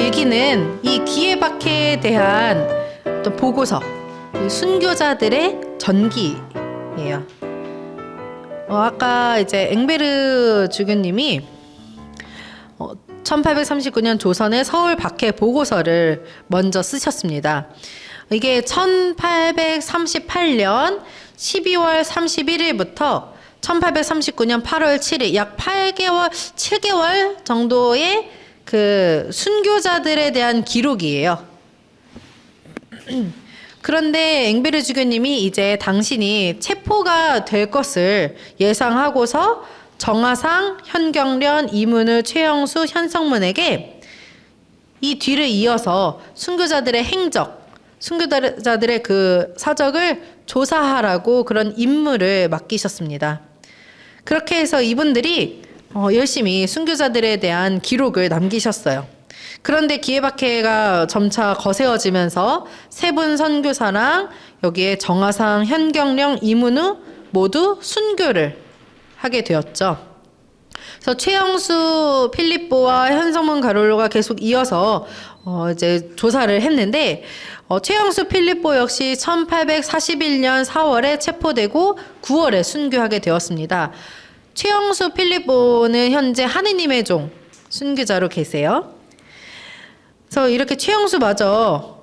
일기는 이 기예박해에 대한 어떤 보고서, 순교자들의 전기예요. 아까 이제 앵베르 주교님이 1839년 조선의 서울 박해 보고서를 먼저 쓰셨습니다. 이게 1838년 12월 31일부터 1839년 8월 7일 약 7개월 정도의 그 순교자들에 대한 기록이에요. 그런데 앵베르 주교님이 이제 당신이 체포가 될 것을 예상하고서 정하상, 현경련, 이문우, 최영수, 현성문에게 이 뒤를 이어서 순교자들의 행적, 순교자들의 그 사적을 조사하라고 그런 임무를 맡기셨습니다. 그렇게 해서 이분들이 열심히 순교자들에 대한 기록을 남기셨어요. 그런데 기예박해가 점차 거세어지면서 세 분 선교사랑 여기에 정하상, 현경련, 이문우 모두 순교를 하게 되었죠. 그래서 최영수, 필립보와 현성문 가롤로가 계속 이어서 이제 조사를 했는데 최영수, 필립보 역시 1841년 4월에 체포되고 9월에 순교하게 되었습니다. 최영수, 필립보는 현재 하느님의 종 순교자로 계세요. 그래서 이렇게 최영수마저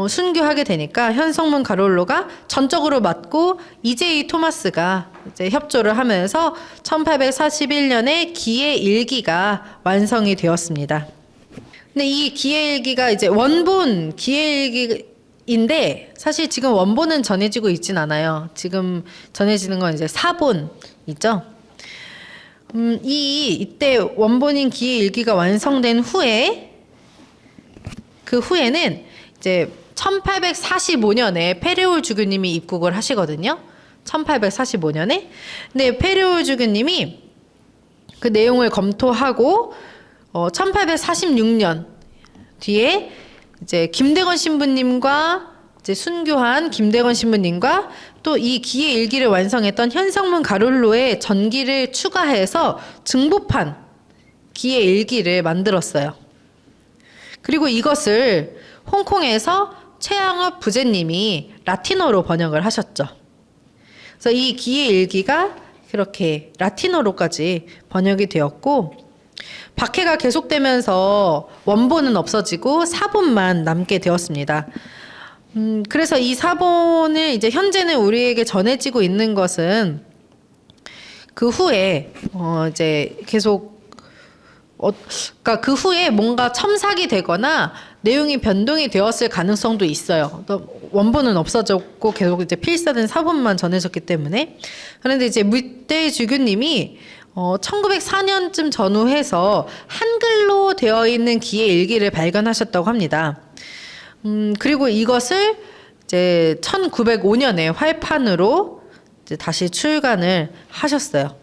순교하게 되니까 현성문 가롤로가 전적으로 맡고 이제이 토마스가 이제 협조를 하면서 1841년에 기예 일기가 완성이 되었습니다. 근데 이 기예 일기가 이제 원본 기예 일기인데 사실 지금 원본은 전해지고 있진 않아요. 지금 전해지는 건 이제 사본이죠. 이때 원본인 기예 일기가 완성된 후에 그 후에는 이제 1845년에 페레올 주교님이 입국을 하시거든요. 1845년에. 근데 페레올 주교님이 그 내용을 검토하고 1846년 뒤에 이제 김대건 신부님과 이제 순교한 김대건 신부님과 또 이 기예 일기를 완성했던 현성문 가롤로의 전기를 추가해서 증보판 기예 일기를 만들었어요. 그리고 이것을 홍콩에서 최양업 부제님이 라틴어로 번역을 하셨죠. 그래서 이 기예 일기가 그렇게 라틴어로까지 번역이 되었고, 박해가 계속되면서 원본은 없어지고 사본만 남게 되었습니다. 그래서 이 사본을 이제 현재는 우리에게 전해지고 있는 것은 그 후에 이제 계속 그러니까 그 후에 뭔가 첨삭이 되거나 내용이 변동이 되었을 가능성도 있어요. 원본은 없어졌고 계속 이제 필사된 사본만 전해졌기 때문에. 그런데 이제 무대 주교님이 1904년쯤 전후해서 한글로 되어 있는 기예 일기를 발견하셨다고 합니다. 그리고 이것을 이제 1905년에 활판으로 이제 다시 출간을 하셨어요.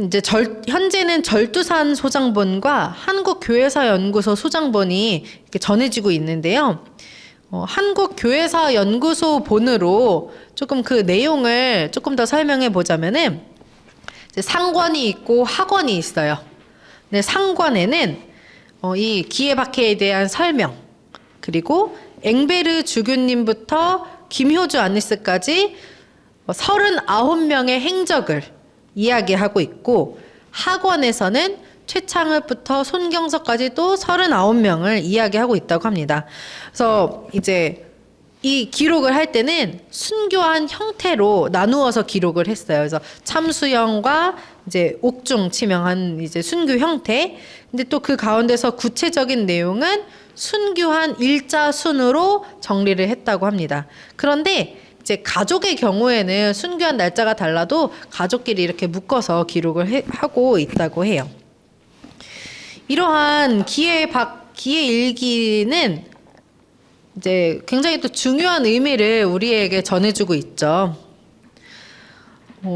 이제 현재는 절두산 소장본과 한국교회사연구소 소장본이 이렇게 전해지고 있는데요. 한국교회사연구소 본으로 조금 그 내용을 조금 더 설명해 보자면은 이제 상권이 있고 하권이 있어요. 근데 상권에는 이 기예박해에 대한 설명, 그리고 앵베르 주교님부터 김효주 안니스까지 39명의 행적을 이야기하고 있고, 학원에서는 최창읍부터 손경석까지 또 39명을 이야기하고 있다고 합니다. 그래서 이제 이 기록을 할 때는 순교한 형태로 나누어서 기록을 했어요. 그래서 참수형과 이제 옥중 치명한 이제 순교 형태. 근데 또 그 가운데서 구체적인 내용은 순교한 일자 순으로 정리를 했다고 합니다. 그런데 이제 가족의 경우에는 순교한 날짜가 달라도 가족끼리 이렇게 묶어서 기록을 하고 있다고 해요. 이러한 기예 일기는 이제 굉장히 또 중요한 의미를 우리에게 전해주고 있죠.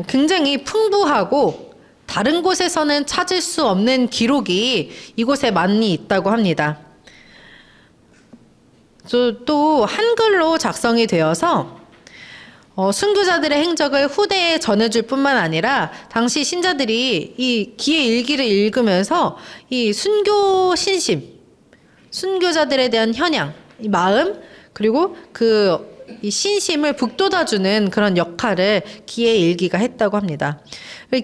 굉장히 풍부하고 다른 곳에서는 찾을 수 없는 기록이 이곳에 많이 있다고 합니다. 또 한글로 작성이 되어서 순교자들의 행적을 후대에 전해줄 뿐만 아니라 당시 신자들이 이 기예 일기를 읽으면서 이 순교 신심, 순교자들에 대한 현양, 이 마음, 그리고 이 신심을 북돋아주는 그런 역할을 기해일기가 했다고 합니다.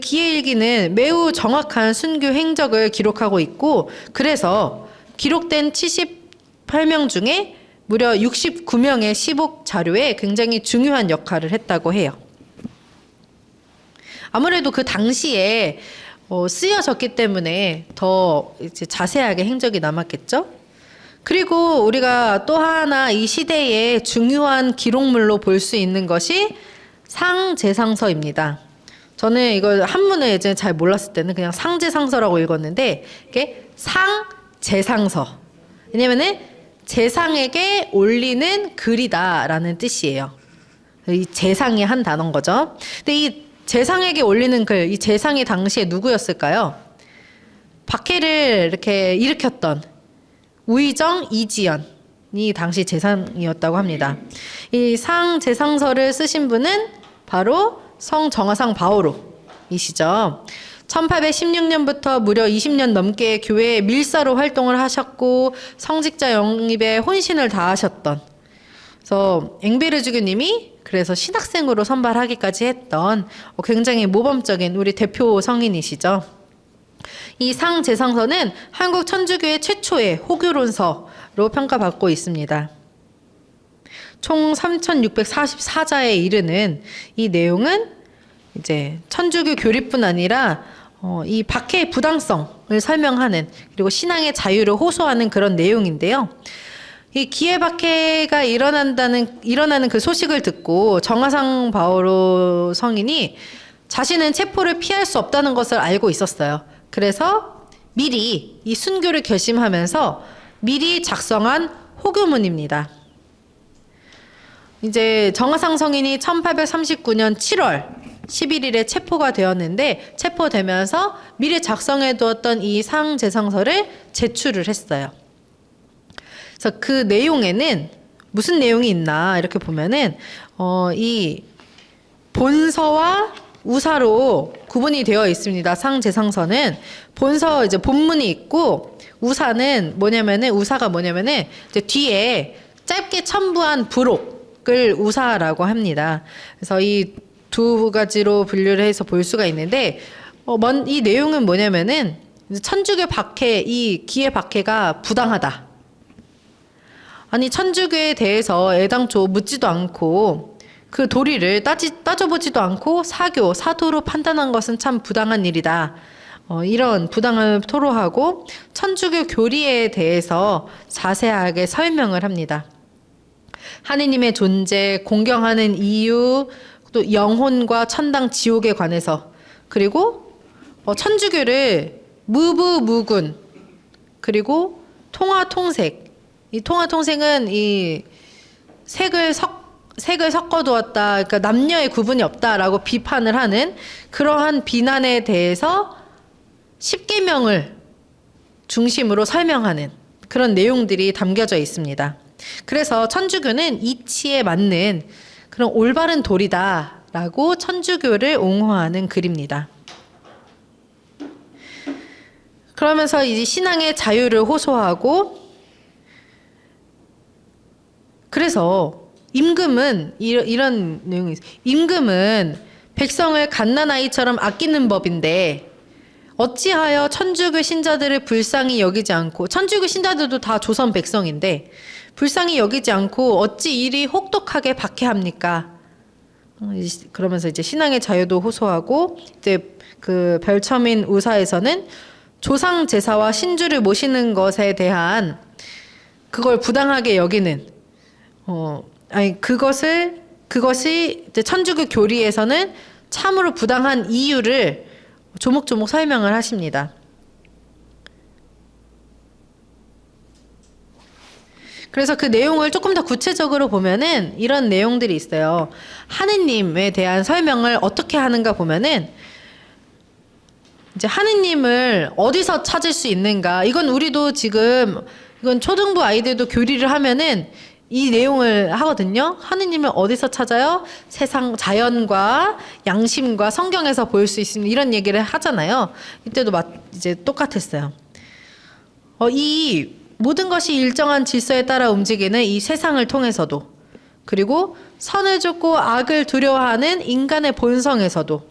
기해일기는 매우 정확한 순교 행적을 기록하고 있고, 그래서 기록된 78명 중에 무려 69명의 시복 자료에 굉장히 중요한 역할을 했다고 해요. 아무래도 그 당시에 쓰여졌기 때문에 더 이제 자세하게 행적이 남았겠죠? 그리고 우리가 또 하나 이 시대의 중요한 기록물로 볼 수 있는 것이 상제상서입니다. 저는 이걸 한문을 예전에 잘 몰랐을 때는 그냥 상제상서라고 읽었는데 이게 상제상서. 왜냐면은 제상에게 올리는 글이다라는 뜻이에요. 이 제상이 한 단어인 거죠. 근데 이 제상에게 올리는 글, 이 제상이 당시에 누구였을까요? 박해를 이렇게 일으켰던 우의정 이지연이 당시 제상이었다고 합니다. 이 상제상서를 쓰신 분은 바로 성정화상 바오로이시죠. 1816년부터 무려 20년 넘게 교회의 밀사로 활동을 하셨고 성직자 영입에 혼신을 다하셨던, 그래서 앵베르주교님이 그래서 신학생으로 선발하기까지 했던 굉장히 모범적인 우리 대표 성인이시죠. 이 상제상서는 한국 천주교의 최초의 호교론서로 평가받고 있습니다. 총 3,644자에 이르는 이 내용은 이제 천주교 교리뿐 아니라 이 박해의 부당성을 설명하는, 그리고 신앙의 자유를 호소하는 그런 내용인데요. 이 기해 박해가 일어나는 그 소식을 듣고 정화상 바오로 성인이 자신은 체포를 피할 수 없다는 것을 알고 있었어요. 그래서 미리 이 순교를 결심하면서 미리 작성한 호교문입니다. 이제 정화상 성인이 1839년 7월 11일에 체포가 되었는데, 체포되면서 미리 작성해 두었던 이 상제상서를 제출을 했어요. 그래서 그 내용에는 무슨 내용이 있나 이렇게 보면은 이 본서와 우사로 구분이 되어 있습니다. 상제상서는 본서 이제 본문이 있고, 우사는 뭐냐면은, 우사가 뭐냐면은 이제 뒤에 짧게 첨부한 부록을 우사라고 합니다. 그래서 이 두 가지로 분류를 해서 볼 수가 있는데, 이 내용은 뭐냐면은 천주교 박해, 이 기해 박해가 부당하다. 아니 천주교에 대해서 애당초 묻지도 않고 그 도리를 따져보지도 않고 사도로 판단한 것은 참 부당한 일이다. 이런 부당함을 토로하고 천주교 교리에 대해서 자세하게 설명을 합니다. 하느님의 존재, 공경하는 이유, 또 영혼과 천당, 지옥에 관해서, 그리고 천주교를 무부무군, 그리고 통화통색. 이 통화통색은 이 색을 섞어두었다, 그러니까 남녀의 구분이 없다라고 비판을 하는 그러한 비난에 대해서 10계명을 중심으로 설명하는 그런 내용들이 담겨져 있습니다. 그래서 천주교는 이치에 맞는 그런 올바른 도리다라고 천주교를 옹호하는 글입니다. 그러면서 이제 신앙의 자유를 호소하고, 그래서 임금은 이런 내용이 있어요. 임금은 백성을 갓난아이처럼 아끼는 법인데 어찌하여 천주교 신자들을 불쌍히 여기지 않고, 천주교 신자들도 다 조선 백성인데 불쌍히 여기지 않고 어찌 이리 혹독하게 박해합니까? 그러면서 이제 신앙의 자유도 호소하고, 이제 그 별첨인 우사에서는 조상 제사와 신주를 모시는 것에 대한 그걸 부당하게 여기는, 그것이 이제 천주교 교리에서는 참으로 부당한 이유를 조목조목 설명을 하십니다. 그래서 그 내용을 조금 더 구체적으로 보면은 이런 내용들이 있어요. 하느님에 대한 설명을 어떻게 하는가 보면은, 이제 하느님을 어디서 찾을 수 있는가. 이건 우리도 지금, 이건 초등부 아이들도 교리를 하면은 이 내용을 하거든요. 하느님을 어디서 찾아요? 세상, 자연과 양심과 성경에서 볼 수 있습니다. 이런 얘기를 하잖아요. 이때도 이제 똑같았어요. 이 모든 것이 일정한 질서에 따라 움직이는 이 세상을 통해서도, 그리고 선을 쫓고 악을 두려워하는 인간의 본성에서도,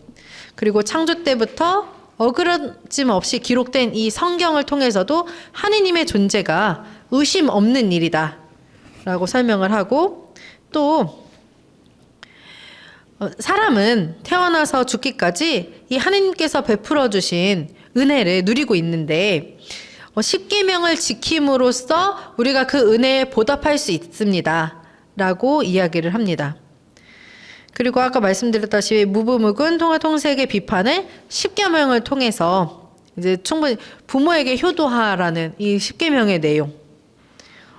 그리고 창조 때부터 어그러짐 없이 기록된 이 성경을 통해서도 하느님의 존재가 의심 없는 일이다 라고 설명을 하고, 또 사람은 태어나서 죽기까지 이 하느님께서 베풀어 주신 은혜를 누리고 있는데, 십계명을 지킴으로써 우리가 그 은혜에 보답할 수 있습니다 라고 이야기를 합니다. 그리고 아까 말씀드렸다시피 무부묵은 통화통색의 비판을 십계명을 통해서 이제 충분히 부모에게 효도하라는 이 십계명의 내용,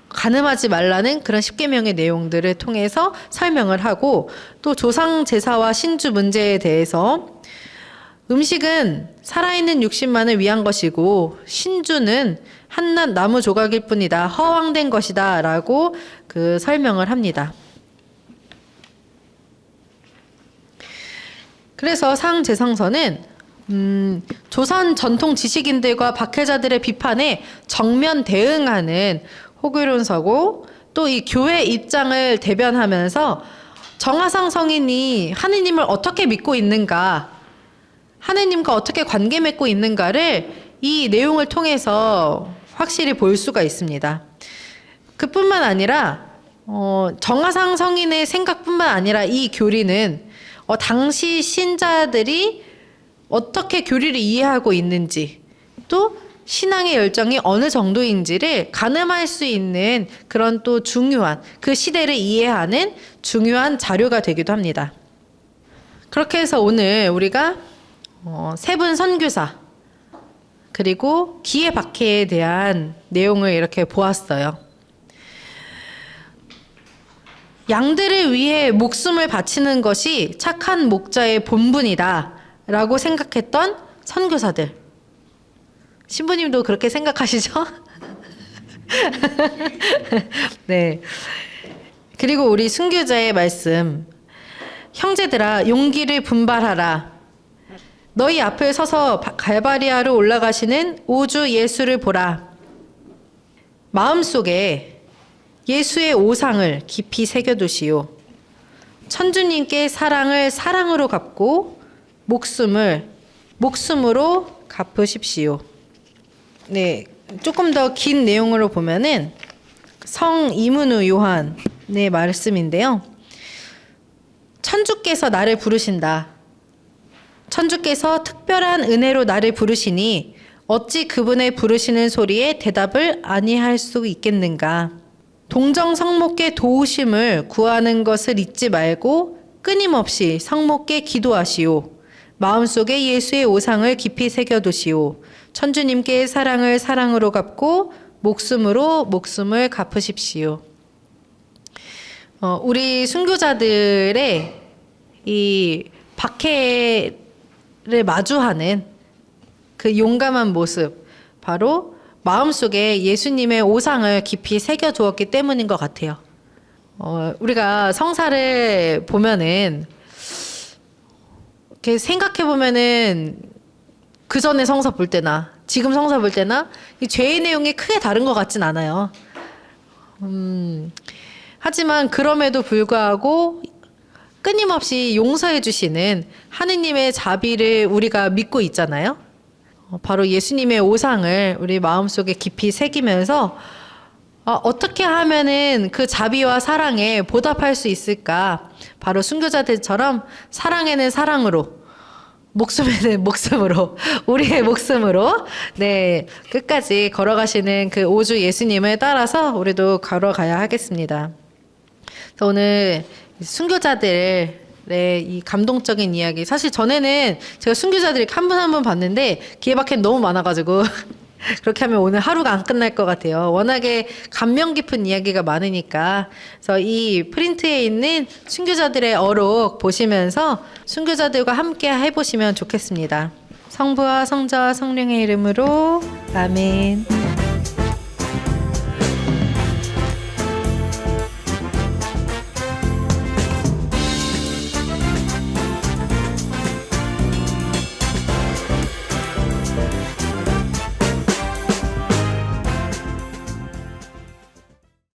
간음하지 말라는 그런 십계명의 내용들을 통해서 설명을 하고, 또 조상 제사와 신주 문제에 대해서 음식은 살아있는 육신만을 위한 것이고 신주는 한낱 나무 조각일 뿐이다, 허황된 것이다 라고 그 설명을 합니다. 그래서 상제상서는 조선 전통 지식인들과 박해자들의 비판에 정면 대응하는 호교론서고, 또 이 교회 입장을 대변하면서 정하상 성인이 하느님을 어떻게 믿고 있는가, 하느님과 어떻게 관계 맺고 있는가를 이 내용을 통해서 확실히 볼 수가 있습니다. 그뿐만 아니라 정하상 성인의 생각뿐만 아니라 이 교리는 당시 신자들이 어떻게 교리를 이해하고 있는지, 또 신앙의 열정이 어느 정도인지를 가늠할 수 있는 그런 또 중요한, 그 시대를 이해하는 중요한 자료가 되기도 합니다. 그렇게 해서 오늘 우리가 세분 선교사 그리고 기회박해에 대한 내용을 이렇게 보았어요. 양들을 위해 목숨을 바치는 것이 착한 목자의 본분이다 라고 생각했던 선교사들, 신부님도 그렇게 생각하시죠? 네. 그리고 우리 순교자의 말씀, 형제들아 용기를 분발하라. 너희 앞에 서서 갈바리아로 올라가시는 오주 예수를 보라. 마음속에 예수의 오상을 깊이 새겨두시오. 천주님께 사랑을 사랑으로 갚고 목숨을 목숨으로 갚으십시오. 네, 조금 더 긴 내용으로 보면은 성 이문우 요한의 말씀인데요. 천주께서 나를 부르신다. 천주께서 특별한 은혜로 나를 부르시니 어찌 그분의 부르시는 소리에 대답을 아니할 수 있겠는가. 동정 성목께 도우심을 구하는 것을 잊지 말고 끊임없이 성목께 기도하시오. 마음속에 예수의 오상을 깊이 새겨두시오. 천주님께 사랑을 사랑으로 갚고 목숨으로 목숨을 갚으십시오. 우리 순교자들의 이 박해를 마주하는 그 용감한 모습, 바로 마음속에 예수님의 오상을 깊이 새겨두었기 때문인 것 같아요. 우리가 성사를 보면은 이렇게 생각해 보면은 그 전에 성사 볼 때나 지금 성사 볼 때나 이 죄의 내용이 크게 다른 것 같진 않아요. 하지만 그럼에도 불구하고 끊임없이 용서해 주시는 하느님의 자비를 우리가 믿고 있잖아요. 바로 예수님의 오상을 우리 마음속에 깊이 새기면서 어떻게 하면은 그 자비와 사랑에 보답할 수 있을까? 바로 순교자들처럼 사랑에는 사랑으로, 목숨에는 목숨으로, 우리의 목숨으로, 네, 끝까지 걸어가시는 그 오주 예수님을 따라서 우리도 걸어가야 하겠습니다. 그래서 오늘 순교자들의 이 감동적인 이야기, 사실 전에는 제가 순교자들이 한 분 한 분 봤는데 기회박해는 너무 많아가지고 그렇게 하면 오늘 하루가 안 끝날 것 같아요. 워낙에 감명 깊은 이야기가 많으니까. 그래서 이 프린트에 있는 순교자들의 어록 보시면서 순교자들과 함께 해보시면 좋겠습니다. 성부와 성자와 성령의 이름으로 아멘.